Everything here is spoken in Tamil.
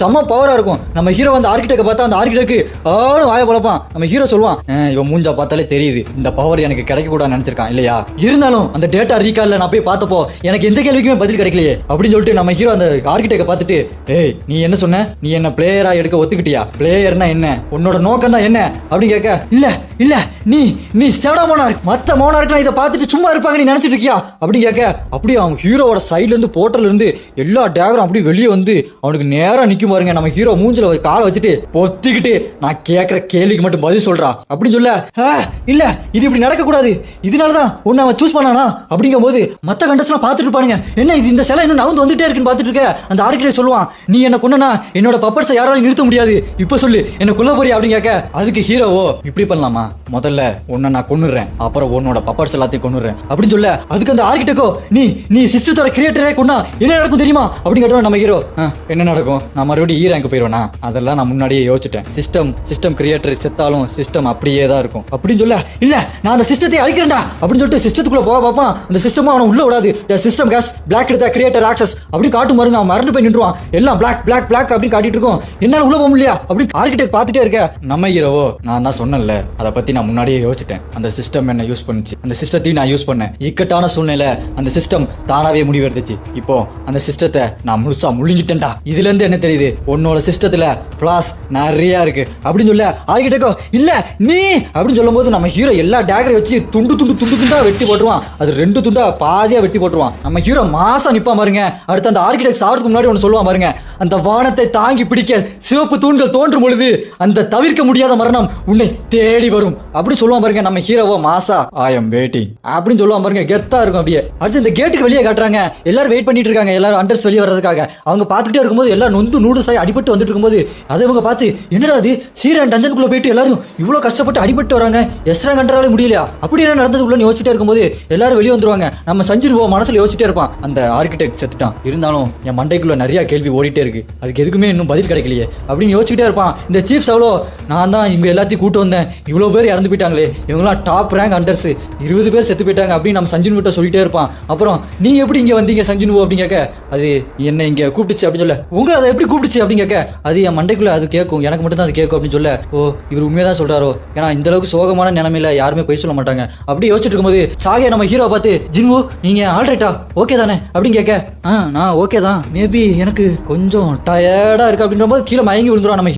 செம்ம பவரா இருக்கும். நம்ம ஹீரோ வந்து ஆர்கிடெக்ட் பார்த்தா அந்த ஆர்கிடெக்ட் வாய பழப்பான். நம்ம ஹீரோ சொல்லுவான், இவன் மூஞ்சா பார்த்தாலே தெரியுது இந்த பவர் எனக்கு கிடைக்க கூட நினைச்சிருக்கான் இல்லையா. இருந்தாலும் அந்த டேட்டா ரீகால்ல நான் போய் பார்த்தப்போ எனக்கு எந்த கேள்விக்குமே பதில் கிடைக்கலையே அப்படின்னு சொல்லிட்டு நம்ம ஹீரோ அந்த ஆர்கிடெக்ட பார்த்துட்டு, ஏய் நீ என்ன சொன்ன, நீ என்ன பிளேயரா எடுக்க ஒத்துக்கிட்டியா, பிளேயர்னா என்ன, உன்னோட நோக்கம் தான் என்ன அப்படின்னு கேட்க, இல்ல இல்ல நீ நீ செவடா மோனார்க், மத்த மோனார்க்லாம் இதை பார்த்துட்டு சும்மா இருப்பாங்க நீ நினைச்சிட்டு இருக்கியா அப்படின்னு கேட்க, அப்படியே அவன் ஹீரோவோட சைட்ல இருந்து போர்ட்டல்ல இருந்து எல்லா டேகரும் அப்படியே வெளியே வந்து அவனுக்கு நேரா நிக்கும் பாருங்க. நம்ம ஹீரோ மூஞ்சில ஒரு காலை வச்சுட்டு பொத்திக்கிட்டு, நான் கேட்கிற கேள்விக்கு மட்டும் பதில் சொல்றா அப்படின்னு சொல்ல, இல்ல இது இப்படி நடக்க கூடாது, இதனாலதான் உன்னை அவன் சூஸ் பண்ணானா அப்படிங்கும் போது மத்த கண்டஸ்ட்லாம் பார்த்துட்டு இருப்பானுங்க, என்ன இது இந்த சிலை இன்னும் நவுந்து வந்துட்டே இருக்குன்னு பார்த்துட்டு இருக்க. அந்த ஆர்கிடெக்ட் சொல்லுவான், நீ என்ன கொன்னா என்னோட பப்பர்ஸை யாராலும் நிறுத்த முடியாது, இப்ப சொல்லு என்ன கொல்ல போறியா அப்படின்னு கேட்க, அதுக்கு ஹீரோவோ இப்படி பண்ணலாமா, முதல்ல உன்னை நான் கொன்னுறேன் அப்புறம் உன்னோட பப்பர்ஸ் எல்லாத்தையும் கொன்னுறேன் அப்படின்னு சொல்ல, அதுக்கு அந்த ஆர்கிடெக்டோ நீ நீ சிஸ்டத்தோட கிரியேட்டரே கொன்னா என்ன நடக்கும் தெரியுமா அப்படின்னு கேட்டோம். நம்ம ஹீரோ என்ன நடக்கும், நான் மறுபடியும் ரேங்க் போயிடுவேனா, அதெல்லாம் நான் முன்னாடியே யோசிச்சிட்டேன், சிஸ்டம் கிரியேட்டர் செத்தாலும் சிஸ்டம் அப்படியே தான் இருக்கும் அப்படின்னு சொல்ல, இல்ல நான் அந்த சிஸ்டத்தை அழிக்கிறேன்டா அப்படின்னு சொல்லிட்டு சிஸ்டத்துக்குள்ள போக பார்ப்பான். அந்த சிஸ்டமும் அவனை உள்ள விடாது. சிஸ்டம் கேஸ் பிளாக் எடுத்த கிரியேட்டர் ஆக்சஸ் அப்படின்னு காட்டும் பாருங்க. அவன் மறந்து போய் நின்றுவான், எல்லாம் பிளாக் பிளாக் பிளாக் அப்படின்னு காட்டிட்டு இருக்கும். என்னால உள்ள போக முடியல அப்படின்னு ஆர்கிடெக்ட் பார்த்துட்டே இருக்க. நம்ம ஹீரோவோ நான் தான் சொன்னேன்ல, அதை பத்தி நான் முன்னாடியே யோசிச்சிட்டேன், அந்த சிஸ்டம் என்ன யூஸ் பண்ணுச்சு, அந்த சிஸ்டத்தையும் நான் யூஸ் பண்ணேன், இக்கட்டான சூழ்நிலை அந்த சிஸ்டம் தானாவே முடிவு எடுத்துச்சு, இப்போ அந்த சிஸ்டத்தை நான் முழுசா முழுங்கிட்டேன்டா. இதுல இருந்து என்ன தெரியுது, உன்னோட சிஸ்டத்துல பிளாஸ் நிறைய இருக்கு அப்படின்னு சொல்ல, ஆர்கிடெக்டோ இல்ல நீ அப்படின்னு சொல்லும் போது நம்ம ஹீரோ எல்லா டேகரையும் வச்சு துண்டு துண்டு துண்டு துண்டா வெட்டி போட்டுருவான். அது 2 துண்டா பாதியா வெட்டி போட்டுருவான். நம்ம ஹீரோ மாசா நிப்பா பாருங்க. அடுத்து அந்த ஆர்கிடெக்ட் சாவதுக்கு முன்னாடி ஒன்று சொல்லுவான் பாருங்க, அந்த வானத்தை தாங்கி பிடிக்க சிவப்பு தூண்கள் தோன்றும் பொழுது அந்த தவிர்க்க முடியாத மரணம் உன்னை தேடி வரும் அப்படி சொல்லுவான் பாருங்க. நம்ம ஹீரோவோ மாசா ஐ எம் வெயிட்டிங் அப்படின்னு சொல்லுவான் பாருங்க, கெத்தா இருக்கும் அப்படியே. அடுத்து இந்த கேட்டுக்கு வெளியே காட்டுறாங்க, எல்லாரும் வெயிட் பண்ணிட்டு இருக்காங்க, எல்லாரும் அண்டர்ஸ் வெளியே வர்றதுக்காக. அவங்க பார்த்துட்டே இருக்கும்போது எல்லாம் நொந்து நூடுல்ஸ் ஆகி அடிபட்டு வந்துட்டு இருக்கும்போது அதை இவங்க பார்த்து, என்னடா அது சீரன் டஞ்சனுக்குள்ள போயிட்டு எல்லாரும் இவ்வளவு கஷ்டப்பட்டு அடிபட்டு வராங்க, எஸ்ரா கண்ட்ராலே முடியலையா, அப்படி என்ன நடந்ததுக்குள்ள யோசிச்சுட்டே இருக்கும்போது எல்லாரும் வெளியே வந்துருவாங்க. நம்ம சஞ்சுருவோ மனசுல யோசிச்சுட்டே இருப்பான், அந்த ஆர்கிடெக்ட் செத்துட்டான், இருந்தாலும் என் மண்டைக்குள்ள நிறைய கேள்வி ஓடிட்டே இருக்கு, அதுக்கு எதுக்குமே இன்னும் பதில் கிடைக்கலையே அப்படின்னு யோசிச்சுட்டே இருப்பான். இந்த சீஃப் சவுலோ, நான் தான் இவங்க எல்லாத்தையும் கூட்டு வந்தேன், இவ்வளவு பேர் இறந்து போயிட்டாங்களே, இவங்களாம் டாப் ரேங்க் அண்டர்ஸ், 20 பேர் செத்து போயிட்டாங்க அப்படின்னு நம்ம சஞ்சுன் கிட்ட சொல்லிட்டே இருப்பான். அப்புறம் நீ எப்படி இங்க வந்தீங்க சஞ்சுனுவோ அப்படின்னு கேட்க, அது என்ன இங்க கூப்பிடுச்சு அப்படின்னு சொல்ல, உங்க அதை எப்படி கூப்பிடுச்சு அப்படின்னு கேட்க, அது என் மண்டைக்குள்ள அது கேட்கும், எனக்கு மட்டும் தான் அது கேட்கும் அப்படின்னு சொல்ல, ஓ இவர் உண்மையதான் சொல்றாரோ, ஏன்னா இந்த அளவுக்கு சோகமான நிலைமையில யாருமே போய் சொல்ல மாட்டாங்க அப்படி யோசிச்சுட்டு இருக்கும்போது சாகே நம்ம ஹீரோ பார்த்து, ஜின்வோ நீங்க ஆல்ரைட்டா ஓகே தானே அப்படின்னு கேட்க, நான் ஓகே தான், மேபி எனக்கு கொஞ்சம் டயர்டா இருக்கு அப்படின்ற போது கீழே மயங்கி விழுந்துருவான் நம்ம